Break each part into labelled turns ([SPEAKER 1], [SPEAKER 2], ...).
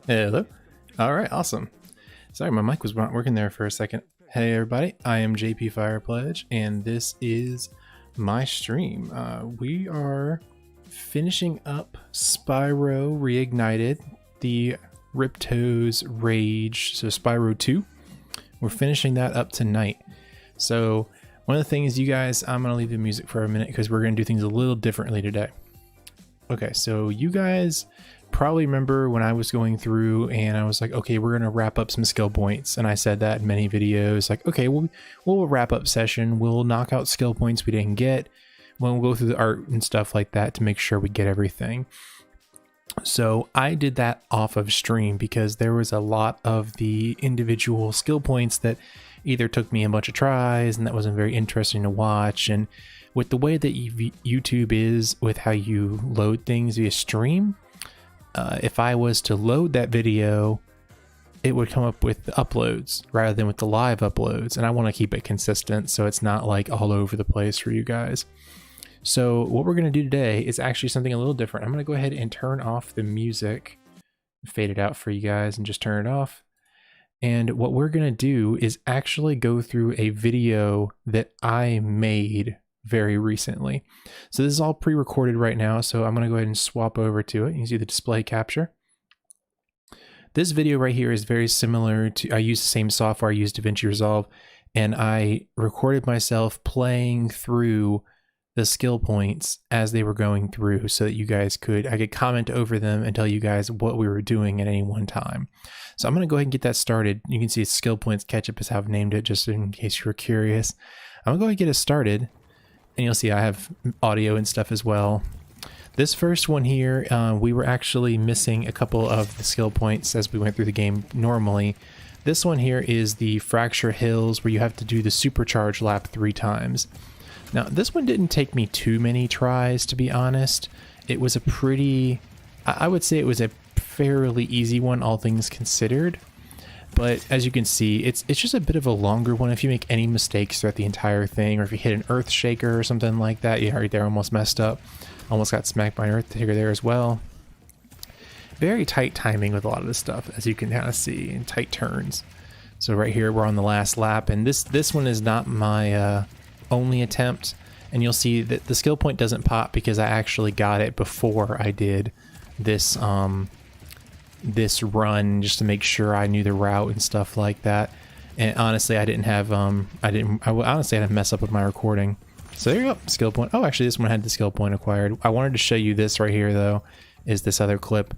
[SPEAKER 1] Hello. All right, awesome. Sorry, my mic was not working there for a second. Hey everybody, I am JP Firepledge, and this is my stream. We are finishing up Spyro Reignited, the Ripto's Rage, so Spyro 2. We're finishing that up tonight. So one of the things, you guys, I'm going to leave the music for a minute because we're going to do things a little differently today. Okay, so you guys probably remember when I was going through and I was like, okay, we're going to wrap up some skill points. And I said that in many videos, like, okay, we'll wrap up session. We'll knock out skill points we didn't get. We'll go through the art and stuff like that to make sure we get everything. So I did that off of stream because there was a lot of the individual skill points that either took me a bunch of tries and that wasn't very interesting to watch. And with the way that YouTube is with how you load things via stream, if I was to load that video, it would come up with the uploads rather than with the live uploads. And I want to keep it consistent so it's not like all over the place for you guys. So what we're going to do today is actually something a little different. I'm going to go ahead and turn off the music, fade it out for you guys and just turn it off. And what we're going to do is actually go through a video that I made very recently. So this is all pre-recorded right now, so I'm going to go ahead and swap over to it. You can see the display capture. This video right here is very similar to, I used the same software, I used DaVinci Resolve, and I recorded myself playing through the skill points as they were going through so that you guys I could comment over them and tell you guys what we were doing at any one time. So I'm going to go ahead and get that started. You can see skill points ketchup is how I've named it, just in case you were curious. I'm going to go ahead and get it started. And you'll see I have audio and stuff as well. This first one here, we were actually missing a couple of the skill points as we went through the game normally. This one here is the Fracture Hills, where you have to do the supercharge lap 3 times. Now, this one didn't take me too many tries, to be honest. It was a pretty, I would say it was a fairly easy one, all things considered. But as you can see, it's just a bit of a longer one. If you make any mistakes throughout the entire thing, or if you hit an earth shaker or something like that, yeah, right there, almost messed up. Almost got smacked by an earth shaker there as well. Very tight timing with a lot of this stuff, as you can kind of see, in tight turns. So right here, we're on the last lap, and this one is not my only attempt. And you'll see that the skill point doesn't pop because I actually got it before I did this this run, just to make sure I knew the route and stuff like that. And honestly, I didn't have honestly had a mess up with my recording. So there you go, skill point. Oh, actually this one had the skill point acquired. I wanted to show you this right here though, is this other clip.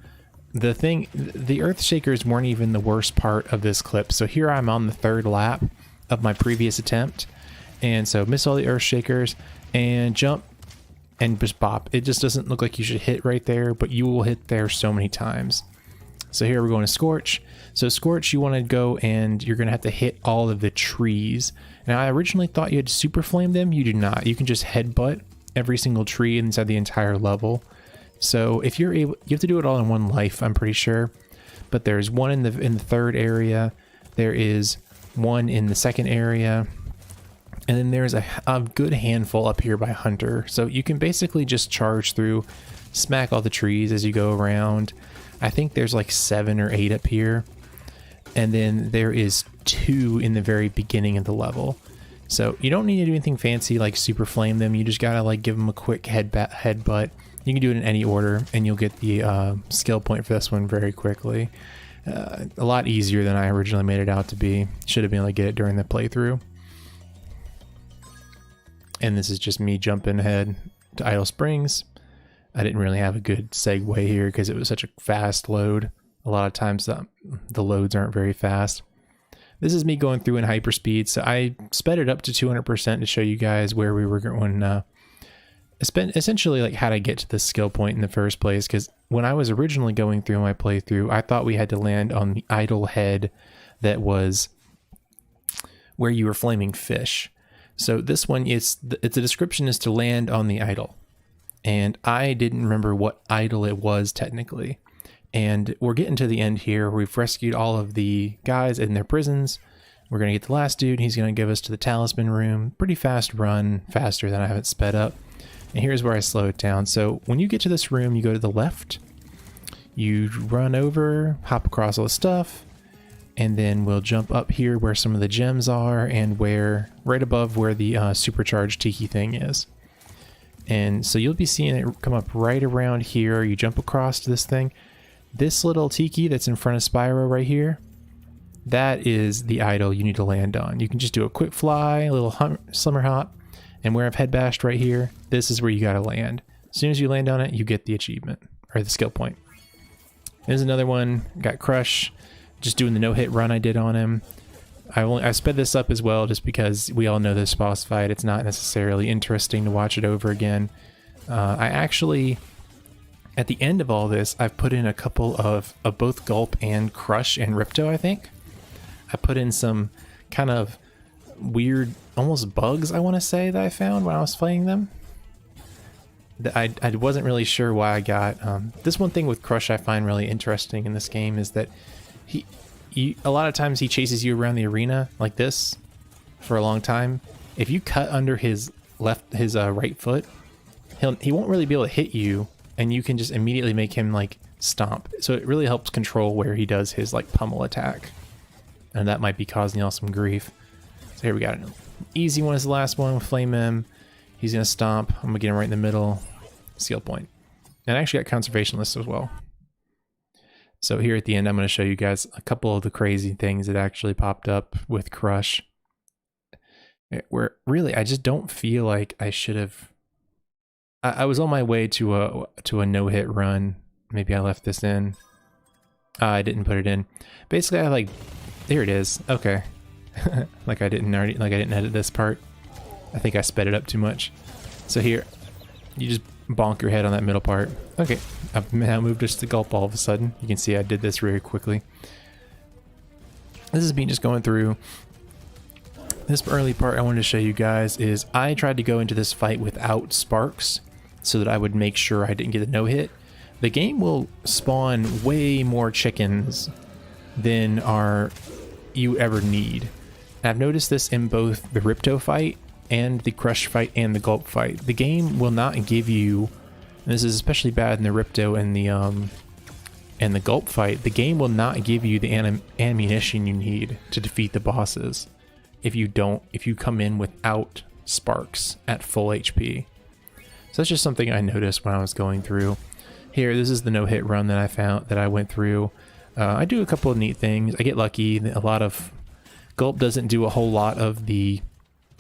[SPEAKER 1] The earth shakers weren't even the worst part of this clip. So here I'm on the 3rd lap of my previous attempt, and so miss all the earth shakers and jump and just bop. It just doesn't look like you should hit right there, but you will hit there so many times. So here we're going to Scorch. So Scorch, you want to go and you're going to have to hit all of the trees. Now I originally thought you had to super flame them. You do not. You can just headbutt every single tree inside the entire level. So if you're able, you have to do it all in one life, I'm pretty sure. But there's one in the 3rd area. There is one in the 2nd area. And then there's a good handful up here by Hunter. So you can basically just charge through, smack all the trees as you go around. I think there's like 7 or 8 up here. And then there is 2 in the very beginning of the level. So you don't need to do anything fancy like super flame them. You just gotta like give them a quick headbutt. You can do it in any order and you'll get the skill point for this one very quickly. A lot easier than I originally made it out to be. Should have been able to get it during the playthrough. And this is just me jumping ahead to Idle Springs. I didn't really have a good segue here because it was such a fast load. A lot of times the loads aren't very fast. This is me going through in hyperspeed. So I sped it up to 200% to show you guys where we were going. Essentially like how to get to this skill point in the first place. Because when I was originally going through my playthrough, I thought we had to land on the idle head that was where you were flaming fish. So this one, it's the description is to land on the idol. And I didn't remember what idol it was technically. And we're getting to the end here. We've rescued all of the guys in their prisons. We're going to get the last dude. He's going to give us to the Talisman room. Pretty fast run, faster than I have it sped up. And here's where I slow it down. So when you get to this room, you go to the left. You run over, hop across all the stuff. And then we'll jump up here where some of the gems are and where, right above where the supercharged tiki thing is. And so you'll be seeing it come up right around here. You jump across to this thing. This little tiki that's in front of Spyro right here, that is the idol you need to land on. You can just do a quick fly, a little slimmer hop, and where I've head bashed right here, this is where you gotta land. As soon as you land on it, you get the achievement, or the skill point. There's another one, got Crush, just doing the no-hit run I did on him. I sped this up as well just because we all know this boss fight. It's not necessarily interesting to watch it over again. I actually, at the end of all this, I've put in a couple of both Gulp and Crush and Ripto, I think. I put in some kind of weird, almost bugs, I want to say, that I found when I was playing them. I wasn't really sure why I got. This one thing with Crush I find really interesting in this game is that a lot of times he chases you around the arena like this for a long time. If you cut under his right foot, he won't really be able to hit you, and you can just immediately make him like stomp. So it really helps control where he does his like pummel attack, and that might be causing y'all some grief. So here we got an easy one is the last one with Flame M. He's gonna stomp. I'm gonna get him right in the middle. Skill point. And I actually got conservation lists as well. So here at the end, I'm going to show you guys a couple of the crazy things that actually popped up with Crush. Where really, I just don't feel like I should have. I was on my way to a no-hit run. Maybe I left this in. I didn't put it in. Basically, I like. There it is. Okay. like I didn't edit this part. I think I sped it up too much. So here, you just bonk your head on that middle part. Okay, I've now moved just to Gulp all of a sudden. You can see I did this very quickly. This is me just going through. This early part I wanted to show you guys is I tried to go into this fight without sparks so that I would make sure I didn't get a no-hit. The game will spawn way more chickens than you ever need. And I've noticed this in both the Ripto fight and the Crush fight and the Gulp fight. The game will not give you, and this is especially bad in the Ripto and the Gulp fight, the game will not give you the ammunition you need to defeat the bosses if you come in without sparks at full HP. So that's just something I noticed when I was going through. Here, this is the no-hit run that I found, that I went through. I do a couple of neat things. I get lucky. A lot of Gulp doesn't do a whole lot of the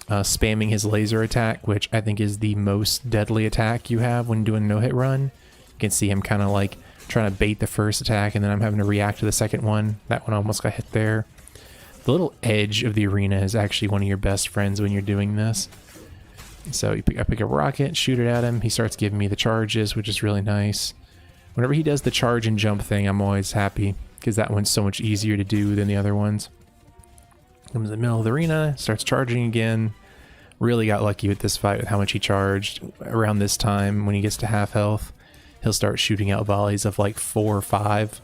[SPEAKER 1] spamming his laser attack, which I think is the most deadly attack you have when doing a no-hit run. You can see him kind of like trying to bait the first attack, and then I'm having to react to the second one. That one almost got hit there. The little edge of the arena is actually one of your best friends when you're doing this. So I pick a rocket, shoot it at him. He starts giving me the charges, which is really nice. Whenever he does the charge and jump thing, I'm always happy because that one's so much easier to do than the other ones. Comes in the middle of the arena, starts charging again. Really got lucky with this fight with how much he charged. Around this time, when he gets to half health, he'll start shooting out volleys of like 4 or 5.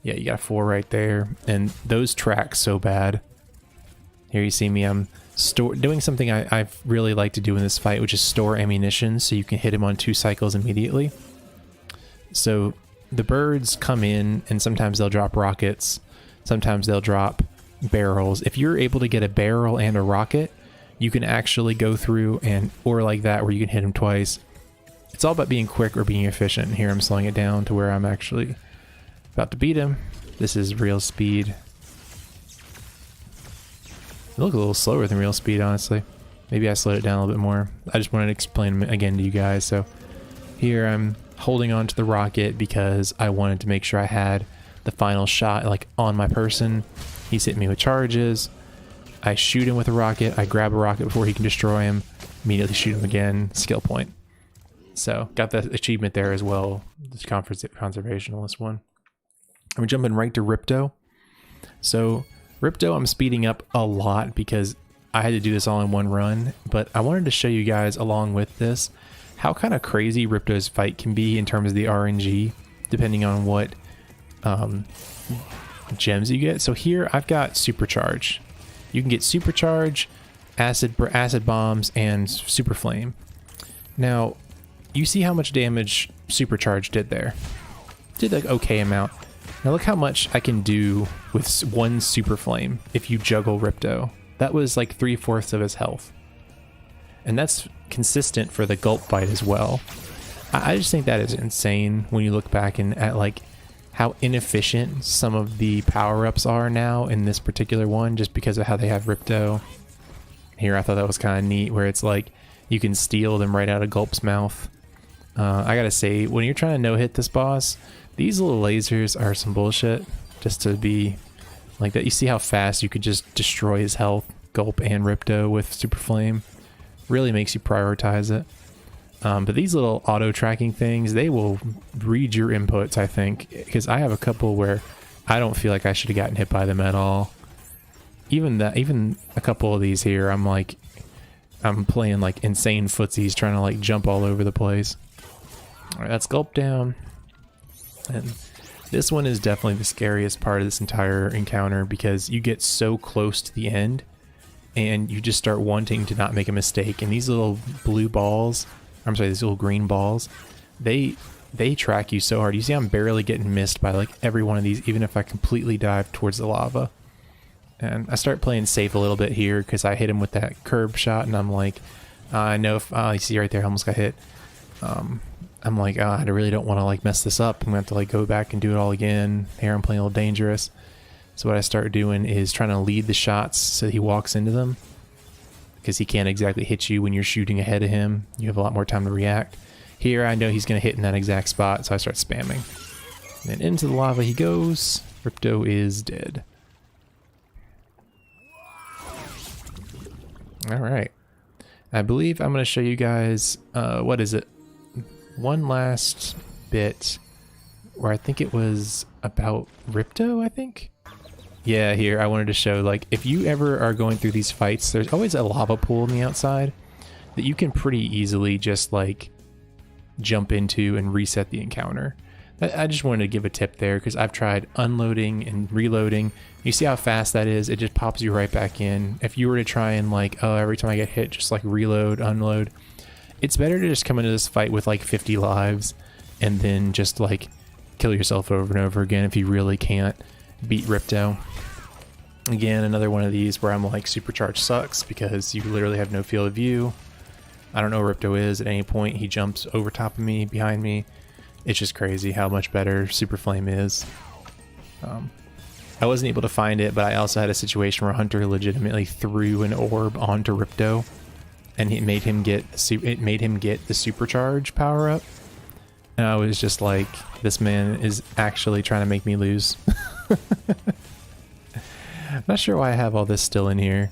[SPEAKER 1] Yeah, you got 4 right there. And those track so bad. Here you see me, I'm doing something I really like to do in this fight, which is store ammunition so you can hit him on 2 cycles immediately. So the birds come in and sometimes they'll drop rockets. Sometimes they'll drop barrels. If you're able to get a barrel and a rocket, you can actually go through or like that where you can hit him twice. It's all about being quick or being efficient. Here I'm slowing it down to where I'm actually about to beat him. This is real speed. It looks a little slower than real speed, honestly. Maybe I slowed it down a little bit more. I just wanted to explain again to you guys. So here I'm holding on to the rocket because I wanted to make sure I had the final shot like on my person. He's hitting me with charges. I shoot him with a rocket. I grab a rocket before he can destroy him. Immediately shoot him again. Skill point. So got that achievement there as well. The conservationalist one. I'm jumping right to Ripto. So Ripto, I'm speeding up a lot because I had to do this all in one run. But I wanted to show you guys along with this how kind of crazy Ripto's fight can be in terms of the RNG, depending on what gems you get. So here I've got supercharge. You can get Supercharge, Acid Bombs, and Super Flame. Now, you see how much damage Supercharge did there. Did like okay amount. Now look how much I can do with one Super Flame if you juggle Ripto. That was like 3/4 of his health. And that's consistent for the Gulp fight as well. I just think that is insane when you look back and at like how inefficient some of the power-ups are now in this particular one, just because of how they have Ripto. Here I thought that was kind of neat, where it's like you can steal them right out of Gulp's mouth. I gotta say, when you're trying to no-hit this boss, these little lasers are some bullshit, just to be like that. You see how fast you could just destroy his health, Gulp and Ripto, with Super Flame. Really makes you prioritize it. But these little auto-tracking things, they will read your inputs, I think, because I have a couple where I don't feel like I should have gotten hit by them at all. Even a couple of these here, I'm playing like insane footsies, trying to like jump all over the place. All right, that's Gulp down. And this one is definitely the scariest part of this entire encounter, because you get so close to the end and you just start wanting to not make a mistake. And these little blue balls, I'm sorry, these little green balls, they track you so hard. You see I'm barely getting missed by like every one of these, even if I completely dive towards the lava. And I start playing safe a little bit here because I hit him with that curb shot, and I'm like, I know if, you see right there, I almost got hit. I'm like, I really don't want to like mess this up. I'm gonna have to like go back and do it all again. Here I'm playing a little dangerous. So what I start doing is trying to lead the shots so he walks into them, because he can't exactly hit you when you're shooting ahead of him. You have a lot more time to react. Here I know he's gonna hit in that exact spot, so I start spamming. And into the lava he goes. Ripto is dead. Alright. I believe I'm going to show you guys, what is it? One last bit where I think it was about Ripto, I think? Yeah, here, I wanted to show, like, if you ever are going through these fights, there's always a lava pool on the outside that you can pretty easily just, like, jump into and reset the encounter. I just wanted to give a tip there, because I've tried unloading and reloading. You see how fast that is? It just pops you right back in. If you were to try and like, oh, every time I get hit, just like reload, unload, it's better to just come into this fight with like 50 lives and then just like kill yourself over and over again if you really can't beat Ripto. Again, another one of these where I'm like, Supercharge sucks because you literally have no field of view. I don't know where Ripto is at any point. He jumps over top of me, behind me. It's just crazy how much better Super Flame is. I wasn't able to find it, but I also had a situation where Hunter legitimately threw an orb onto Ripto, and it made him get the Supercharge power up. And I was just like, this man is actually trying to make me lose. I'm not sure why I have all this still in here,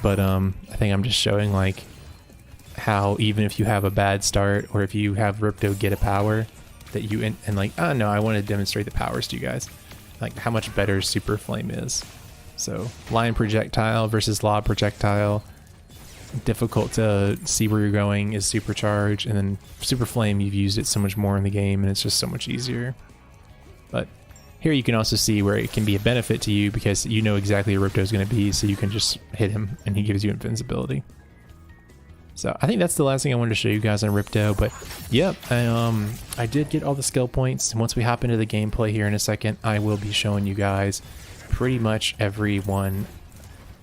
[SPEAKER 1] but I think I'm just showing like how even if you have a bad start, or if you have Ripto get a power, that you and like, oh no, I want to demonstrate the powers to you guys, like how much better Super Flame is. So line projectile versus lob projectile, difficult to see where you're going is Supercharge, and then Super Flame, you've used it so much more in the game and it's just so much easier. But here you can also see where it can be a benefit to you because you know exactly where Ripto is going to be, so you can just hit him and he gives you invincibility. So I think that's the last thing I wanted to show you guys on Ripto, but yep, I did get all the skill points, and once we hop into the gameplay here in a second, I will be showing you guys pretty much every one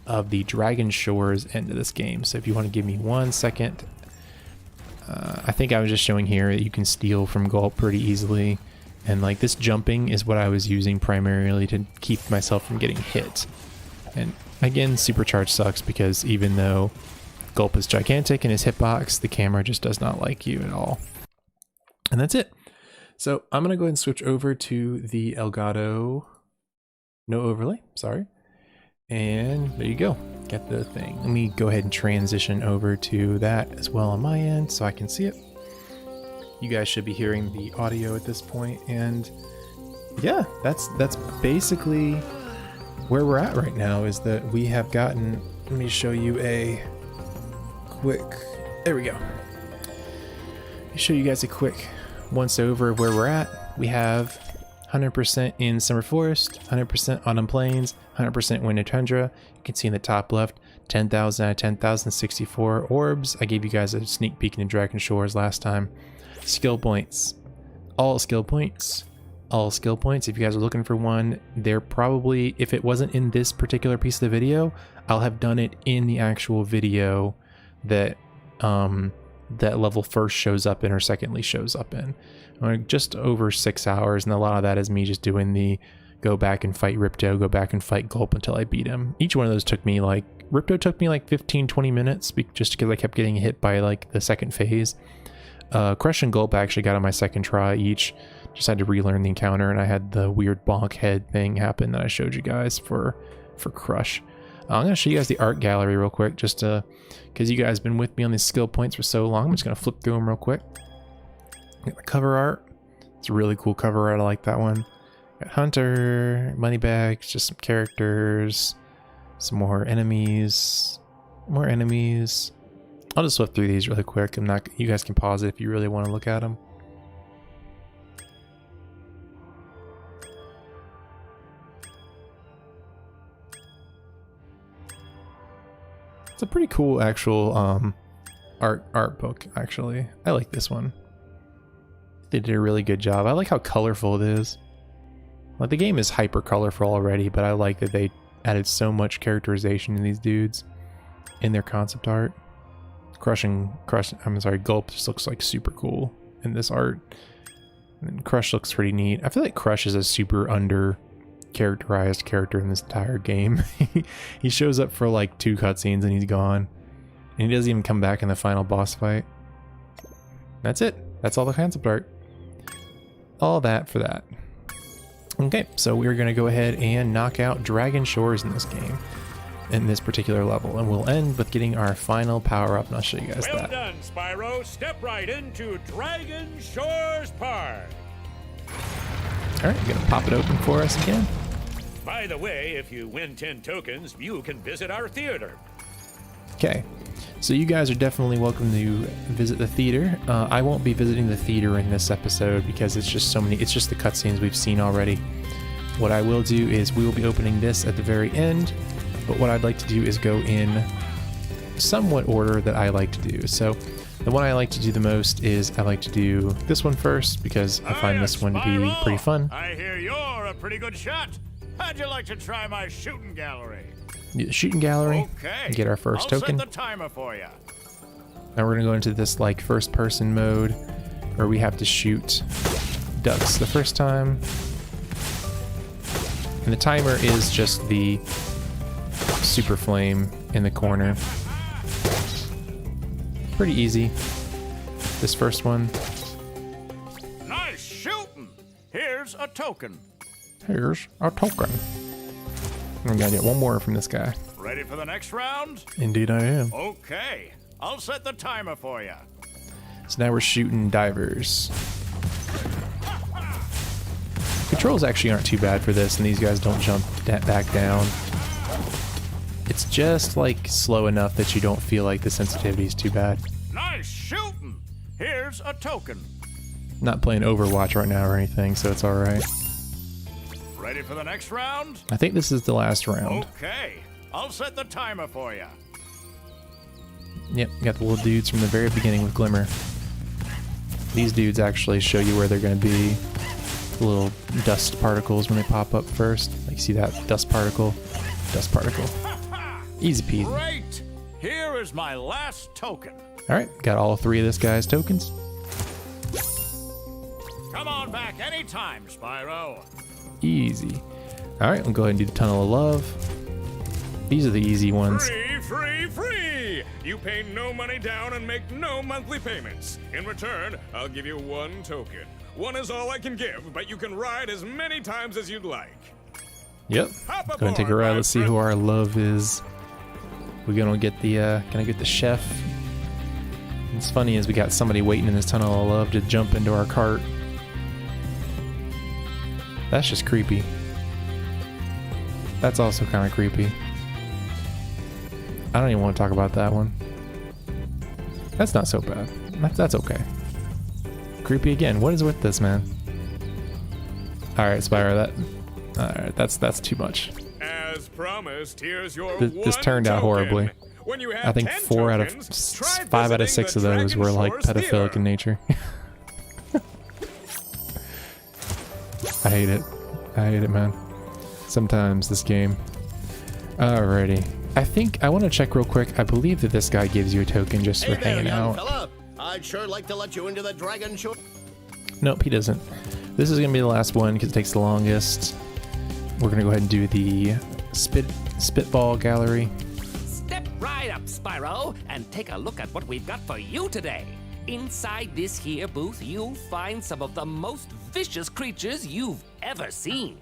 [SPEAKER 1] of the Dragon Shores end of this game. So if you want to give me 1 second, I think I was just showing here that you can steal from Gulp pretty easily, and like this jumping is what I was using primarily to keep myself from getting hit. And again, Supercharge sucks because even though Gulp is gigantic in his hitbox, the camera just does not like you at all. And that's it. So I'm gonna go ahead and switch over to the Elgato no overlay, sorry. And there you go, get the thing. Let me go ahead and transition over to that as well on my end so I can see it. You guys should be hearing the audio at this point, and yeah, that's basically where we're at right now, is that we have gotten, let me show you a quick, there we go. Let me show you guys a quick once over of where we're at. We have 100% in Summer Forest, 100% Autumn Plains, 100% Winter Tundra. You can see in the top left, 10,000 out of 10,000, 64 orbs. I gave you guys a sneak peek into Dragon Shores last time. Skill points. All skill points. All skill points. If you guys are looking for one, they're probably, if it wasn't in this particular piece of the video, I'll have done it in the actual video that that level first shows up in or secondly shows up in. Just over 6 hours, and a lot of that is me just doing the go back and fight Ripto, go back and fight Gulp until I beat him. Each one of those took me like, Ripto took me like 15-20 minutes just because I kept getting hit by like the second phase. Crush and Gulp I actually got on my second try each. Just had to relearn the encounter, and I had the weird bonk head thing happen that I showed you guys for Crush. I'm going to show you guys the art gallery real quick, just because you guys have been with me on these skill points for so long. I'm just going to flip through them real quick. Got the cover art. It's a really cool cover art. I like that one. Got Hunter, money bags, just some characters, some more enemies, more enemies. I'll just flip through these really quick. You guys can pause it if you really want to look at them. It's a pretty cool actual art book, actually. I like this one. They did a really good job. I like how colorful it is. Like, the game is hyper colorful already, but I like that they added so much characterization in these dudes in their concept art. Gulp just looks like super cool in this art. And Crush looks pretty neat. I feel like Crush is a super under characterized character in this entire game. He shows up for like 2 cutscenes and he's gone. And he doesn't even come back in the final boss fight. That's it. That's all the concept art. All that for that. Okay, so we're going to go ahead and knock out Dragon Shores in this game, in this particular level, and we'll end with getting our final power-up, and I'll show you guys that.
[SPEAKER 2] Well done, Spyro. Step right into Dragon Shores Park.
[SPEAKER 1] Alright, you're going to pop it open for us again.
[SPEAKER 2] By the way, if you win 10 tokens, you can visit our theater.
[SPEAKER 1] Okay, so you guys are definitely welcome to visit the theater. I won't be visiting the theater in this episode because it's just so many, it's just the cutscenes we've seen already. What I will do is we will be opening this at the very end, but what I'd like to do is go in somewhat order that I like to do. So the one I like to do the most is I like to do this one first because I find this one to be pretty fun.
[SPEAKER 2] I hear you're a pretty good shot. How'd you like to try my shooting gallery?
[SPEAKER 1] Do the shooting gallery.
[SPEAKER 2] Okay.
[SPEAKER 1] Get our first token.
[SPEAKER 2] I'll set the timer for you.
[SPEAKER 1] Now we're gonna go into this like first person mode where we have to shoot ducks the first time. And the timer is just the super flame in the corner. Pretty easy. This first one.
[SPEAKER 2] Nice shooting. Here's a token.
[SPEAKER 1] Here's a token. I'm gonna get one more from this guy.
[SPEAKER 2] Ready for the next round?
[SPEAKER 1] Indeed I am.
[SPEAKER 2] Okay. I'll set the timer for you.
[SPEAKER 1] So now we're shooting divers. Controls actually aren't too bad for this, and these guys don't jump back down. It's just like slow enough that you don't feel like the sensitivity is too bad.
[SPEAKER 2] Nice shooting. Here's a token.
[SPEAKER 1] Not playing Overwatch right now or anything, so it's alright.
[SPEAKER 2] Ready for the next round?
[SPEAKER 1] I think this is the last round.
[SPEAKER 2] Okay. I'll set the timer for you.
[SPEAKER 1] Yep, got the little dudes from the very beginning with Glimmer. These dudes actually show you where they're going to be. The little dust particles when they pop up first. Like, see that dust particle? Dust particle. Easy peasy.
[SPEAKER 2] Great! Here is my last token.
[SPEAKER 1] Alright, got all 3 of this guy's tokens.
[SPEAKER 2] Come on back anytime, Spyro.
[SPEAKER 1] Easy. Alright, we'll go ahead and do the Tunnel of Love. These are the easy ones.
[SPEAKER 3] Free, free, free! You pay no money down and make no monthly payments. In return, I'll give you 1 token. 1 is all I can give, but you can ride as many times as you'd like.
[SPEAKER 1] Yep.
[SPEAKER 3] Hop
[SPEAKER 1] Go and take a
[SPEAKER 3] aboard,
[SPEAKER 1] ride.
[SPEAKER 3] my
[SPEAKER 1] Let's see who our love is. We're gonna get the, gonna get the chef. What's funny is we got somebody waiting in this Tunnel of Love to jump into our cart. That's just creepy. That's also kind of creepy. I don't even want to talk about that one. That's not so bad. That's okay. Creepy again. What is with this, man? Alright, Spyro, alright, that's too much.
[SPEAKER 3] As promised, here's your
[SPEAKER 1] This
[SPEAKER 3] one
[SPEAKER 1] turned out
[SPEAKER 3] token.
[SPEAKER 1] horribly.
[SPEAKER 3] When you have
[SPEAKER 1] I think
[SPEAKER 3] 10
[SPEAKER 1] 4 out of
[SPEAKER 3] tokens, try
[SPEAKER 1] 5 out of
[SPEAKER 3] visiting
[SPEAKER 1] 6
[SPEAKER 3] the
[SPEAKER 1] of those were like
[SPEAKER 3] Dragon Shores
[SPEAKER 1] pedophilic
[SPEAKER 3] Theater.
[SPEAKER 1] in nature. I hate it. I hate it, man. Sometimes this game. Alrighty. I think I want to check real quick. I believe that this guy gives you a token just for
[SPEAKER 4] Hey there,
[SPEAKER 1] hanging
[SPEAKER 4] young
[SPEAKER 1] out.
[SPEAKER 4] fella. I'd sure like to let you into the Dragon Shore.
[SPEAKER 1] Nope, he doesn't. This is gonna be the last one because it takes the longest. We're gonna go ahead and do the spitball gallery.
[SPEAKER 5] Step right up, Spyro, and take a look at what we've got for you today. Inside this here booth, you'll find some of the most vicious creatures you've ever seen.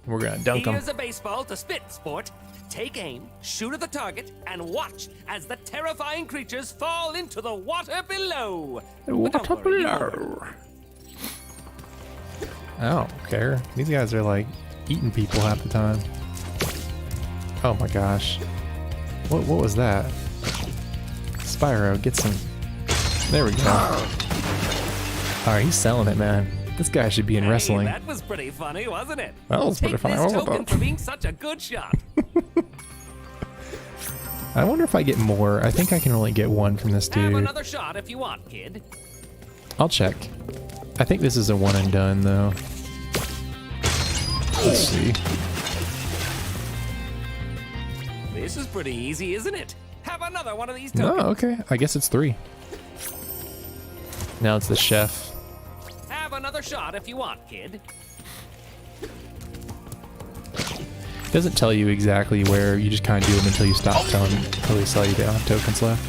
[SPEAKER 1] We're gonna dunk him.
[SPEAKER 5] Here's a baseball to spit, sport. Take aim, shoot at the target, and watch as the terrifying creatures fall into the water below. But don't worry, you won't.
[SPEAKER 1] I don't care. These guys are like eating people half the time. Oh my gosh. What was that? Spyro, get some. There we go. Alright, he's selling it, man. This guy should be in wrestling.
[SPEAKER 5] That was pretty funny, wasn't it?
[SPEAKER 1] That was pretty
[SPEAKER 5] Take
[SPEAKER 1] funny.
[SPEAKER 5] this
[SPEAKER 1] Hold
[SPEAKER 5] token
[SPEAKER 1] up.
[SPEAKER 5] for being such a good shot.
[SPEAKER 1] I wonder if I get more. I think I can only get one from this
[SPEAKER 5] Have
[SPEAKER 1] dude.
[SPEAKER 5] another shot if you want, kid.
[SPEAKER 1] I'll check. I think this is a one and done though. Let's see.
[SPEAKER 5] This is pretty easy, isn't it? Have another one of these
[SPEAKER 1] No,
[SPEAKER 5] tokens.
[SPEAKER 1] okay. I guess it's 3. Now it's the chef.
[SPEAKER 5] Have another shot if you want, kid.
[SPEAKER 1] It doesn't tell you exactly where. You just kind of do them until you stop telling until they tell you they don't have tokens left.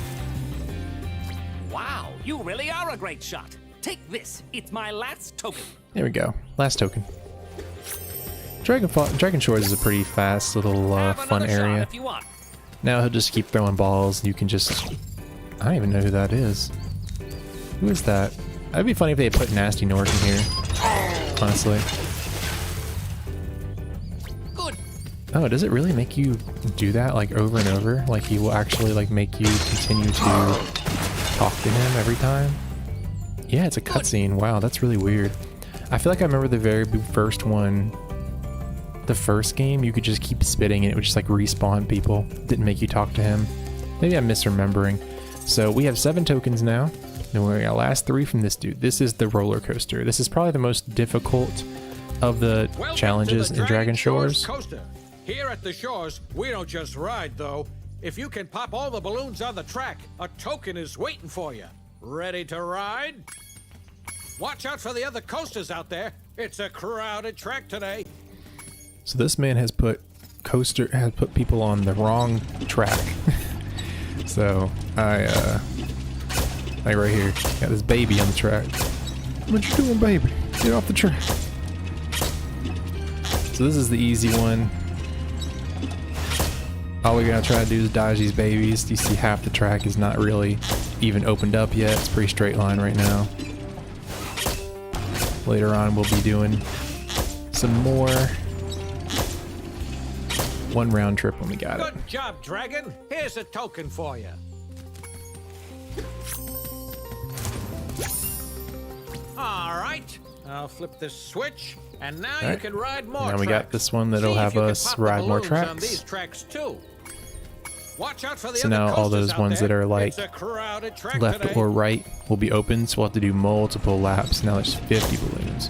[SPEAKER 5] Wow, you really are a great shot. Take this. It's my last token.
[SPEAKER 1] There we go. Last token. Dragon Shores is a pretty fast little
[SPEAKER 5] Have
[SPEAKER 1] fun
[SPEAKER 5] another shot
[SPEAKER 1] area.
[SPEAKER 5] if you want.
[SPEAKER 1] Now he'll just keep throwing balls. You can just... I don't even know who that is. Who is that? That'd be funny if they had put Nasty Nork in here. Honestly.
[SPEAKER 5] Good.
[SPEAKER 1] Oh, does it really make you do that like over and over? Like he will actually like make you continue to talk to him every time? Yeah, it's a cutscene. Wow, that's really weird. I feel like I remember the very first one. The first game, you could just keep spitting and it would just like respawn people. Didn't make you talk to him. Maybe I'm misremembering. So we have 7 tokens now. And we're gonna last 3 from this dude. This is the roller coaster. This is probably the most difficult of the
[SPEAKER 6] Welcome
[SPEAKER 1] challenges
[SPEAKER 6] to the
[SPEAKER 1] in Dragon Shores.
[SPEAKER 6] Coaster. Here at the shores, we don't just ride though. If you can pop all the balloons on the track, a token is waiting for you. Ready to ride? Watch out for the other coasters out there. It's a crowded track today.
[SPEAKER 1] So this man has put people on the wrong track. So I right here, got this baby on the track. What you doing, baby? Get off the track. So this is the easy one. All we're gonna try to do is dodge these babies. You see half the track is not really even opened up yet. It's pretty straight line right now. Later on we'll be doing some more. 1 round trip when we got it.
[SPEAKER 6] Good job, Dragon. Here's a token for you. All right, I'll flip this switch, and now you
[SPEAKER 1] Alright.
[SPEAKER 6] can ride more
[SPEAKER 1] Now
[SPEAKER 6] tracks.
[SPEAKER 1] we got this one that'll
[SPEAKER 6] See if
[SPEAKER 1] have
[SPEAKER 6] you can
[SPEAKER 1] us
[SPEAKER 6] pop the
[SPEAKER 1] ride more
[SPEAKER 6] balloons on
[SPEAKER 1] tracks.
[SPEAKER 6] these tracks too. Watch out for the
[SPEAKER 1] So
[SPEAKER 6] other
[SPEAKER 1] now all
[SPEAKER 6] coasters
[SPEAKER 1] those
[SPEAKER 6] out
[SPEAKER 1] ones
[SPEAKER 6] there.
[SPEAKER 1] that are, like,
[SPEAKER 6] It's a crowded track
[SPEAKER 1] Left
[SPEAKER 6] today.
[SPEAKER 1] or right will be open, so we'll have to do multiple laps. Now there's 50 balloons.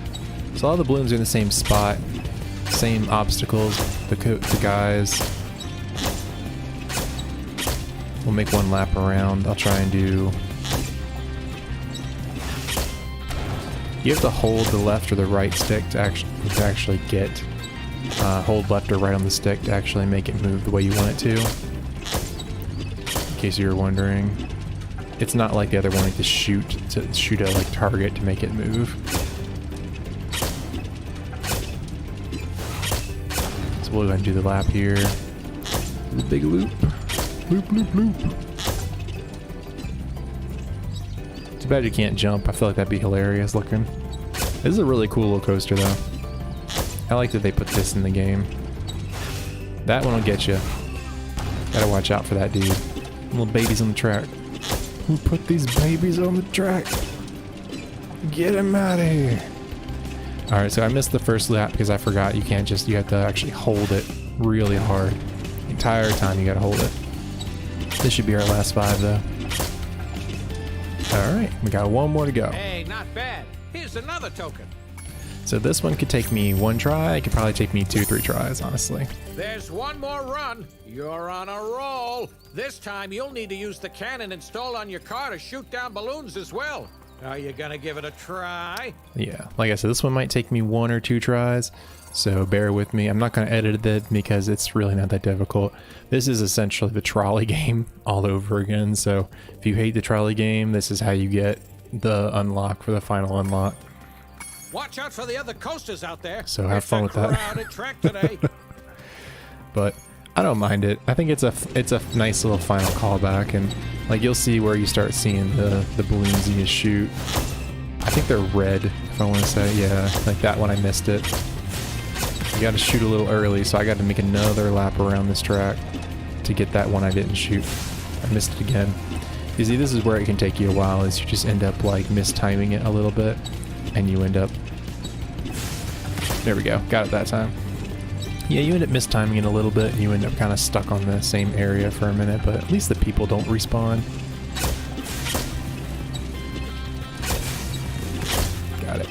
[SPEAKER 1] So all the balloons are in the same spot, same obstacles, the guys. We'll make 1 lap around. I'll try and do... You have to hold the left or the right stick to actually get... hold left or right on the stick to actually make it move the way you want it to. In case you were wondering. It's not like the other one, like to shoot a like target to make it move. So we'll go ahead and do the lap here. The big loop. Loop, loop, loop. Too bad you can't jump. I feel like that'd be hilarious looking. This is a really cool little coaster though. I like that they put this in the game. That one will get you. Gotta watch out for that dude. Little babies on the track. Who put these babies on the track? Get him out of here. All right, so I missed the first lap because I forgot you can't just, you have to actually hold it really hard. The entire time you gotta hold it. This should be our last 5 though. All right, we got 1 more to go.
[SPEAKER 6] Hey, not bad. Here's another token.
[SPEAKER 1] So this one could take me 1 try. It could probably take me 2, 3 tries, honestly.
[SPEAKER 6] There's 1 more run. You're on a roll. This time you'll need to use the cannon installed on your car to shoot down balloons as well. Are you gonna give it a try?
[SPEAKER 1] Yeah, like I said, this one might take me 1 or 2 tries, so bear with me. I'm not gonna edit it because it's really not that difficult. This is essentially the trolley game all over again, so if you hate the trolley game, this is how you get the unlock for the final unlock.
[SPEAKER 6] Watch out for the other coasters out there.
[SPEAKER 1] So have fun with that.
[SPEAKER 6] It's a crowded track today.
[SPEAKER 1] But I don't mind it. I think it's a nice little final callback, and like you'll see where you start seeing the balloons you shoot. I think they're red, if I want to say. Yeah, like that one I missed it. You got to shoot a little early, so I got to make another lap around this track to get that one I didn't shoot. I missed it again. You see, this is where it can take you a while, is you just end up like mistiming it a little bit, and you end up... There we go, got it that time. Yeah, you end up mistiming it a little bit, and you end up kind of stuck on the same area for a minute, but at least the people don't respawn. Got it.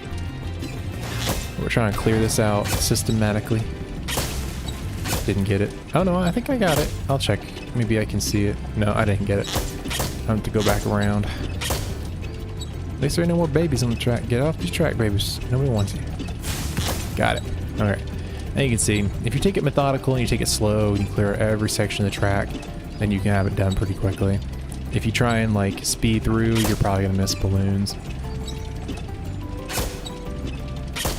[SPEAKER 1] We're trying to clear this out systematically. Didn't get it. Oh no, I think I got it. I'll check. Maybe I can see it. No, I didn't get it. I have to go back around. At least there are no more babies on the track. Get off this track, babies. Nobody wants you. Got it. Alright. Now you can see, if you take it methodical and you take it slow and you clear every section of the track, then you can have it done pretty quickly. If you try and like speed through, you're probably going to miss balloons.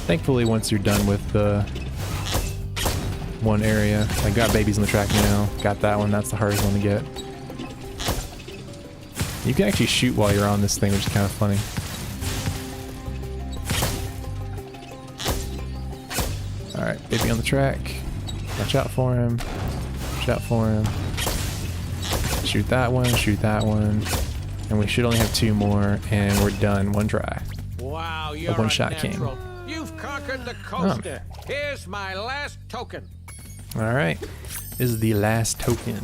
[SPEAKER 1] Thankfully, once you're done with the one area, I got babies on the track now. Got that one. That's the hardest one to get. You can actually shoot while you're on this thing, which is kind of funny. Alright, baby on the track. Watch out for him. Watch out for him. Shoot that one, shoot that one. And we should only have 2 more, and we're done. 1 try.
[SPEAKER 6] Wow, you're
[SPEAKER 1] a one-shot king.
[SPEAKER 6] You've conquered the coaster. Oh. Here's my last token.
[SPEAKER 1] Alright, this is the last token.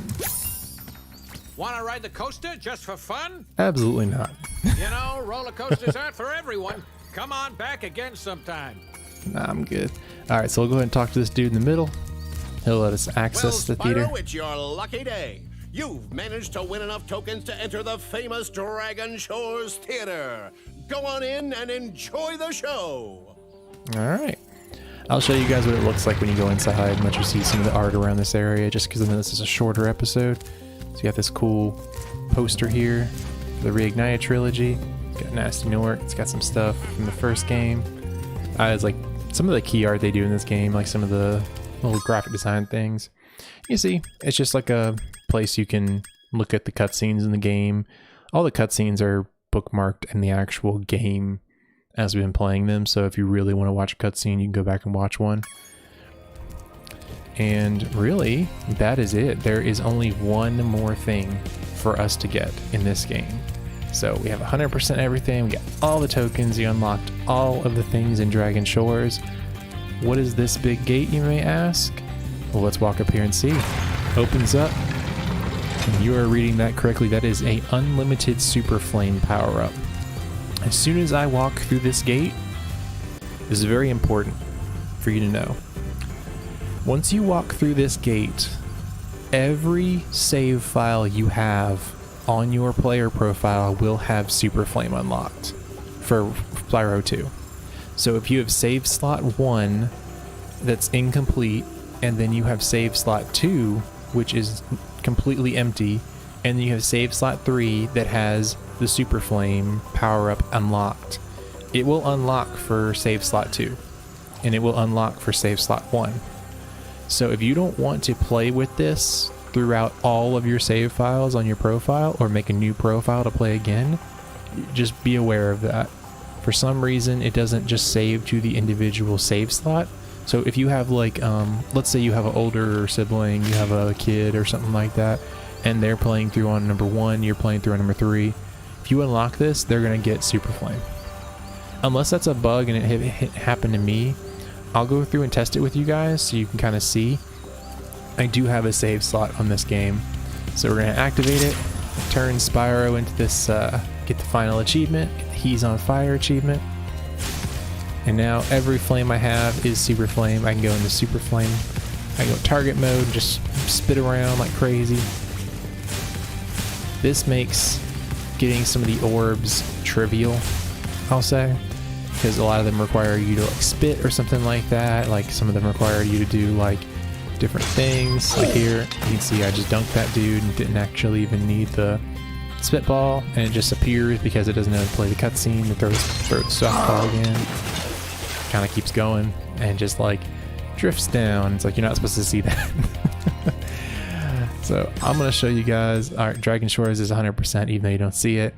[SPEAKER 6] Want to ride the coaster just for fun?
[SPEAKER 1] Absolutely not.
[SPEAKER 6] You know, roller coasters aren't for everyone. Come on back again sometime.
[SPEAKER 1] Nah, I'm good. Alright, so we'll go ahead and talk to this dude in the middle. He'll let us access the theater.
[SPEAKER 4] Spyro, it's your lucky day. You've managed to win enough tokens to enter the famous Dragon Shores Theater. Go on in and enjoy the show.
[SPEAKER 1] Alright. I'll show you guys what it looks like when you go inside and let you see some of the art around this area, just because I know this is a shorter episode. So you got this cool poster here for the Reignited Trilogy. It's got Nasty Nork. It's got some stuff from the first game. It's like some of the key art they do in this game, like some of the little graphic design things. You see, it's just like a place you can look at the cutscenes in the game. All the cutscenes are bookmarked in the actual game as we've been playing them, so if you really want to watch a cutscene, you can go back and watch one. And really, that is it. There is only one more thing for us to get in this game. So we have 100% everything, we got all the tokens, you unlocked all of the things in Dragon Shores. What is this big gate, you may ask? Well, let's walk up here and see. Opens up, and you are reading that correctly. That is a unlimited super flame power-up. As soon as I walk through this gate, this is very important for you to know. Once you walk through this gate, every save file you have on your player profile will have Super Flame unlocked for Spyro 2. So if you have save slot 1 that's incomplete, and then you have save slot 2, which is completely empty, and then you have save slot 3 that has the Super Flame power-up unlocked, it will unlock for save slot 2, and it will unlock for save slot 1. So if you don't want to play with this throughout all of your save files on your profile, or make a new profile to play again, just be aware of that. For some reason, it doesn't just save to the individual save slot. So if you have like, let's say you have an older sibling, you have a kid or something like that, and they're playing through on number 1, you're playing through on number 3. If you unlock this, they're gonna get Super Flame. unless that's a bug and it happened to me, I'll go through and test it with you guys so you can kind of see. I do have a save slot on this game. So we're going to activate it, turn Spyro into this, get the final achievement, get the He's on Fire achievement. And now every flame I have is Super Flame. I can go into Super Flame. I can go target mode and just spit around like crazy. This makes getting some of the orbs trivial, I'll say, because a lot of them require you to like spit or something like that. Like some of them require you to do like different things. Like here, you can see I just dunked that dude and didn't actually even need the spitball, and it just appears because it doesn't know how to play the cutscene. It throws the softball again, kind of keeps going and just like drifts down. It's like you're not supposed to see that. So I'm going to show you guys. All right, Dragon Shores is 100% even though you don't see it.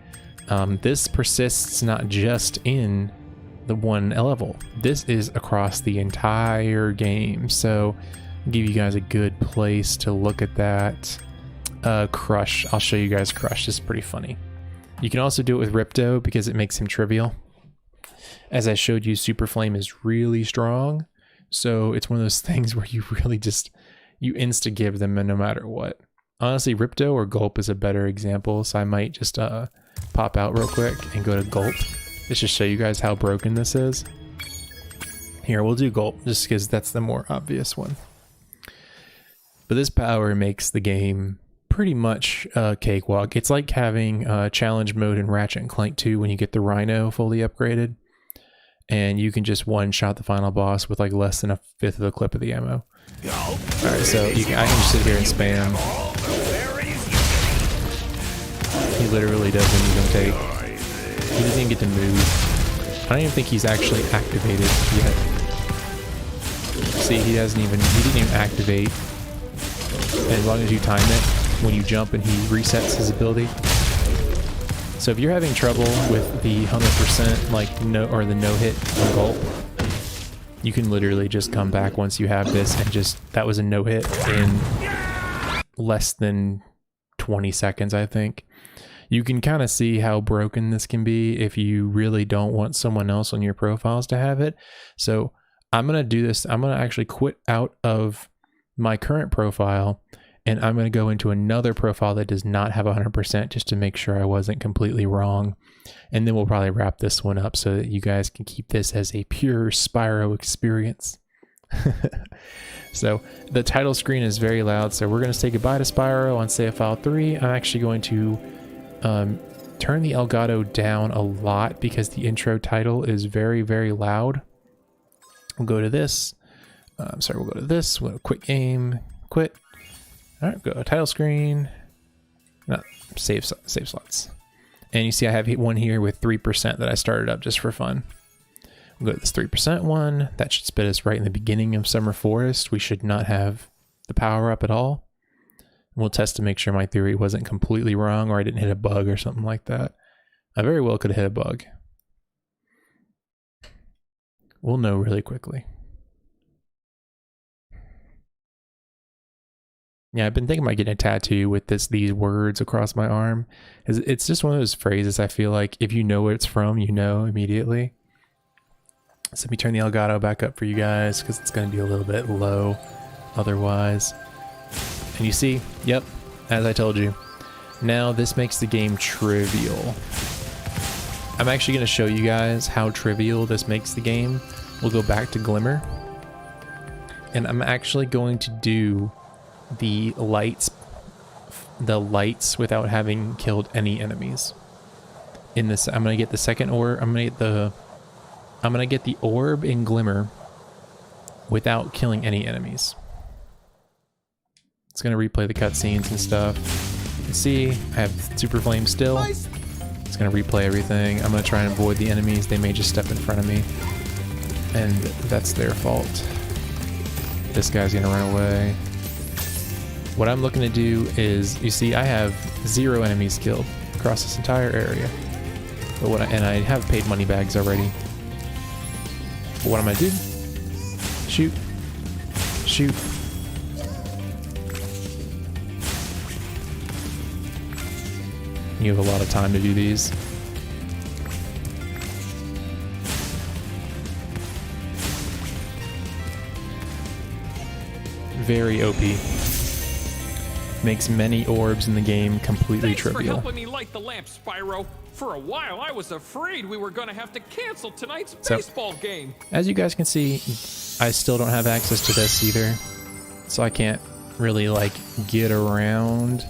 [SPEAKER 1] This persists not just in the one level. This is across the entire game. So I'll give you guys a good place to look at that. Crush. I'll show you guys Crush. This is pretty funny. You can also do it with Ripto because it makes him trivial. As I showed you, Super Flame is really strong. So it's one of those things where you really just, you insta-give them no matter what. Honestly, Ripto or Gulp is a better example. So I might just pop out real quick and go to Gulp. Let's just show you guys how broken this is. Here, we'll do Gulp just because that's the more obvious one. But this power makes the game pretty much a cakewalk. It's like having challenge mode in Ratchet and Clank 2 when you get the Rhino fully upgraded. And you can just one-shot the final boss with like less than a fifth of the clip of the ammo. Alright, so I can just sit here and spam. He literally doesn't even take... He doesn't even get to move. I don't even think he's actually activated yet. See, he didn't even activate. And as long as you time it, when you jump and he resets his ability. So if you're having trouble with the 100% like the no hit on Gulp, you can literally just come back once you have this and just, that was a no hit in less than 20 seconds, I think. You can kind of see how broken this can be if you really don't want someone else on your profiles to have it. So I'm going to do this. I'm going to actually quit out of my current profile and I'm going to go into another profile that does not have 100% just to make sure I wasn't completely wrong. And then we'll probably wrap this one up so that you guys can keep this as a pure Spyro experience. So the title screen is very loud. So we're going to say goodbye to Spyro on save file 3. I'm actually going to turn the Elgato down a lot because the intro title is very, very loud. We'll go to this. We'll go to this. We'll quit game, quit. All right, go to title screen. No, save slots. And you see I have one here with 3% that I started up just for fun. We'll go to this 3% one. That should spit us right in the beginning of Summer Forest. We should not have the power up at all. We'll test to make sure my theory wasn't completely wrong or I didn't hit a bug or something like that. I very well could have hit a bug. We'll know really quickly. Yeah, I've been thinking about getting a tattoo with these words across my arm. It's just one of those phrases I feel like if you know where it's from, you know immediately. So let me turn the Elgato back up for you guys because it's going to be a little bit low otherwise. And you see, yep, as I told you. Now this makes the game trivial. I'm actually going to show you guys how trivial this makes the game. We'll go back to Glimmer. And I'm actually going to do the lights without having killed any enemies. In this, I'm gonna get the second orb. I'm gonna get the orb in Glimmer without killing any enemies. It's gonna replay the cutscenes and stuff. You can see I have Super Flame still. It's gonna replay everything. I'm gonna try and avoid the enemies. They may just step in front of me, and that's their fault. This guy's gonna run away. What I'm looking to do is, you see, I have 0 enemies killed across this entire area. But and I have paid money bags already. But what I'm gonna do? Shoot. Shoot. You have a lot of time to do these. very OP. Makes many orbs in the game completely
[SPEAKER 7] Thanks
[SPEAKER 1] trivial.
[SPEAKER 7] for helping me light the lamp, Spyro. For a while, I was afraid we were gonna have to cancel tonight's baseball game.
[SPEAKER 1] As you guys can see, I still don't have access to this either, so I can't really like get around.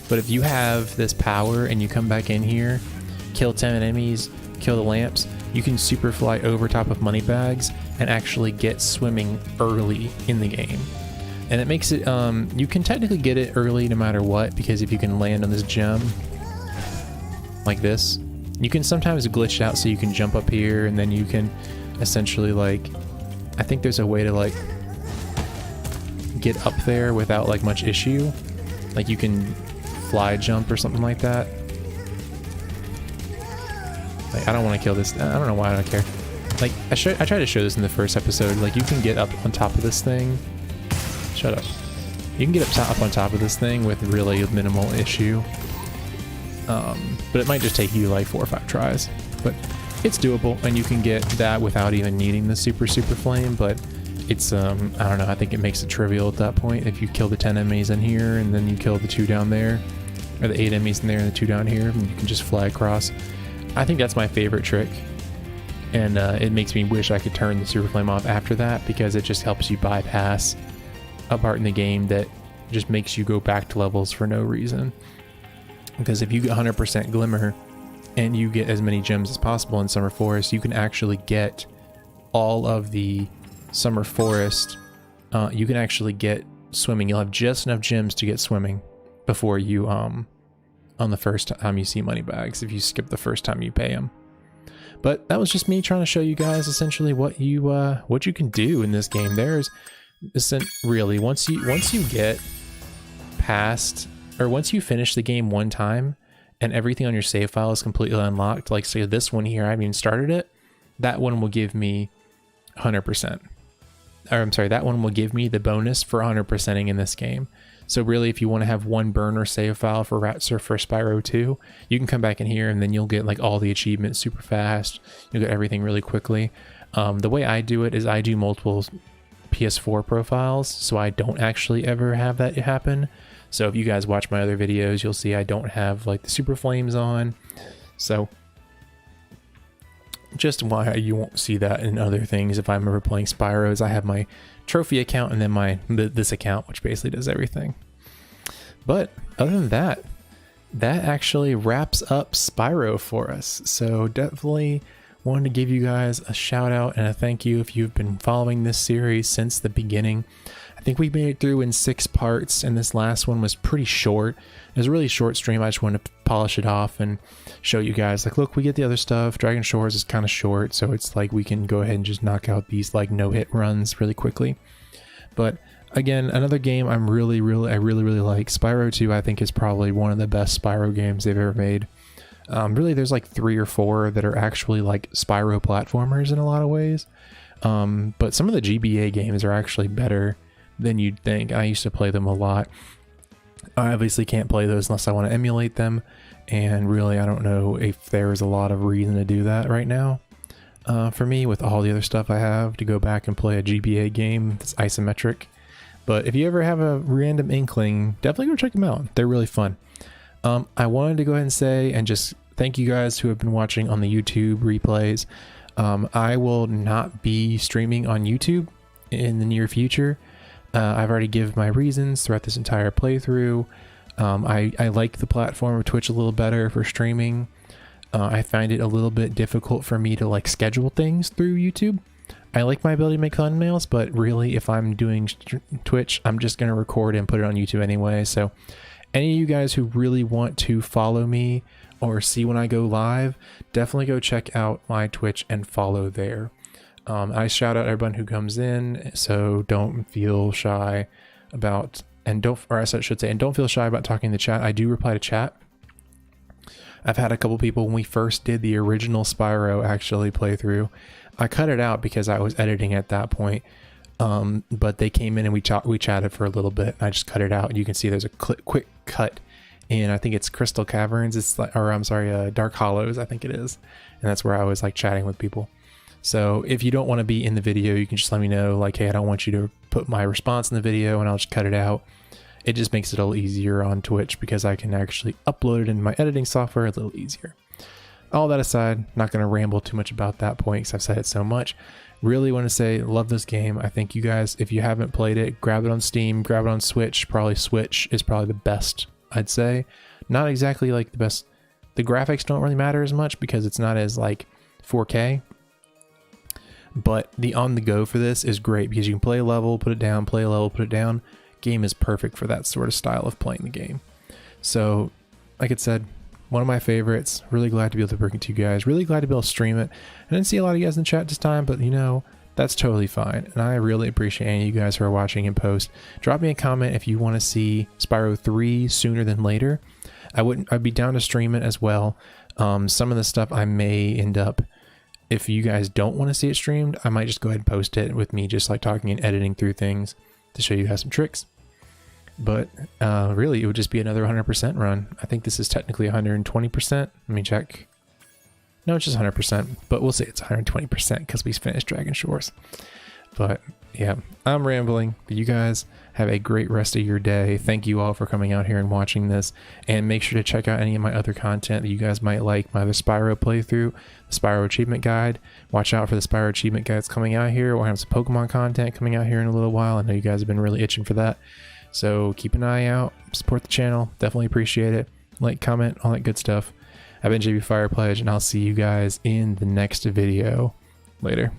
[SPEAKER 1] But if you have this power and you come back in here, kill 10 enemies, kill the lamps, you can super fly over top of money bags and actually get swimming early in the game. And it makes it, you can technically get it early no matter what, because if you can land on this gem, like this, you can sometimes glitch out so you can jump up here and then you can essentially like, I think there's a way to like get up there without like much issue. Like you can fly jump or something like that. Like, I don't want to kill this. I don't know why I don't care. Like, I tried to show this in the first episode. Like, you can get up on top of this thing. Shut up. You can get up on top of this thing with really minimal issue. But it might just take you like 4 or 5 tries. But it's doable, and you can get that without even needing the super flame. But it's, I don't know, I think it makes it trivial at that point. If you kill the 10 enemies in here, and then you kill the 2 down there, or the 8 enemies in there and the 2 down here, and you can just fly across. I think that's my favorite trick, and it makes me wish I could turn the super flame off after that, because it just helps you bypass a part in the game that just makes you go back to levels for no reason. Because if you get 100% glimmer and you get as many gems as possible in Summer Forest, you can actually get all of the Summer Forest. You can actually get swimming. You'll have just enough gems to get swimming before you on the first time you see money bags, if you skip the first time you pay them. But that was just me trying to show you guys essentially what you can do in this game. There's really once you get past, or once you finish the game one time and everything on your save file is completely unlocked, like say this one here, I haven't even started it, that one will give me 100%. Or I'm sorry, that one will give me the bonus for 100%ing in this game. So really, if you want to have one burner save file for Spyro 2, you can come back in here and then you'll get like all the achievements super fast. You'll get everything really quickly. The way I do it is I do multiple PS4 profiles, so I don't actually ever have that happen. So if you guys watch my other videos, you'll see I don't have like the super flames on. So just why you won't see that in other things if I'm ever playing Spyro is I have my trophy account and then this account, which basically does everything. But other than that, that actually wraps up Spyro for us. So definitely wanted to give you guys a shout out and a thank you if you've been following this series since the beginning. I think we made it through in 6 parts, and this last one was pretty short. It was a really short stream. I just wanted to polish it off and show you guys, like, look, we get the other stuff. Dragon Shores is kind of short, so it's like we can go ahead and just knock out these like no-hit runs really quickly. But again, another game I really like. Spyro 2, I think, is probably one of the best Spyro games they've ever made. Really, there's like 3 or 4 that are actually like Spyro platformers in a lot of ways. But some of the GBA games are actually better than you'd think. I used to play them a lot. I obviously can't play those unless I want to emulate them, and really I don't know if there's a lot of reason to do that right now. For me, with all the other stuff I have, to go back and play a GBA game that's isometric. But if you ever have a random inkling, definitely go check them out. They're really fun. I wanted to go ahead and say and just thank you guys who have been watching on the YouTube replays. I will not be streaming on YouTube in the near future. I've already given my reasons throughout this entire playthrough. I like the platform of Twitch a little better for streaming. I find it a little bit difficult for me to like schedule things through YouTube. I like my ability to make thumbnails, but really if I'm doing Twitch, I'm just going to record and put it on YouTube anyway. So any of you guys who really want to follow me or see when I go live, definitely go check out my Twitch and follow there. I shout out everyone who comes in, so don't feel shy about, and don't feel shy about talking to chat. I do reply to chat. I've had a couple people when we first did the original Spyro actually playthrough. I cut it out because I was editing at that point. But they came in and we chatted for a little bit. I just cut it out. You can see there's a quick cut, and I think it's Crystal Caverns. It's like, or I'm sorry, Dark Hollows, I think it is, and that's where I was like chatting with people. So if you don't want to be in the video, you can just let me know, like, hey, I don't want you put my response in the video and I'll just cut it out. It just makes it a little easier on Twitch because I can actually upload it into my editing software a little easier. All that aside, not going to ramble too much about that point because I've said it so much. Really want to say, love this game. I think you guys, if you haven't played it, grab it on Steam, grab it on Switch. Probably Switch is probably the best, I'd say. Not exactly like the best. The graphics don't really matter as much because it's not as like 4K. But the on the go for this is great because you can play a level, put it down, play a level, put it down. Game is perfect for that sort of style of playing the game. So, like I said, one of my favorites. Really glad to be able to bring it to you guys. Really glad to be able to stream it. I didn't see a lot of you guys in the chat this time, but you know, that's totally fine. And I really appreciate any of you guys who are watching in post. Drop me a comment if you want to see Spyro 3 sooner than later. I'd be down to stream it as well. Some of the stuff I may end up, if you guys don't want to see it streamed, I might just go ahead and post it with me just like talking and editing through things to show you guys some tricks. But really, it would just be another 100% run. I think this is technically 120%. Let me check. No, it's just 100%, but we'll say it's 120% because we finished Dragon Shores. But yeah, I'm rambling. But you guys have a great rest of your day. Thank you all for coming out here and watching this. And make sure to check out any of my other content that you guys might like. My other Spyro playthrough, the Spyro Achievement Guide. Watch out for the Spyro Achievement Guides coming out here. We'll have some Pokemon content coming out here in a little while. I know you guys have been really itching for that. So keep an eye out, support the channel, definitely appreciate it. Like, comment, all that good stuff. I've been JP Fire Pledge, and I'll see you guys in the next video. Later.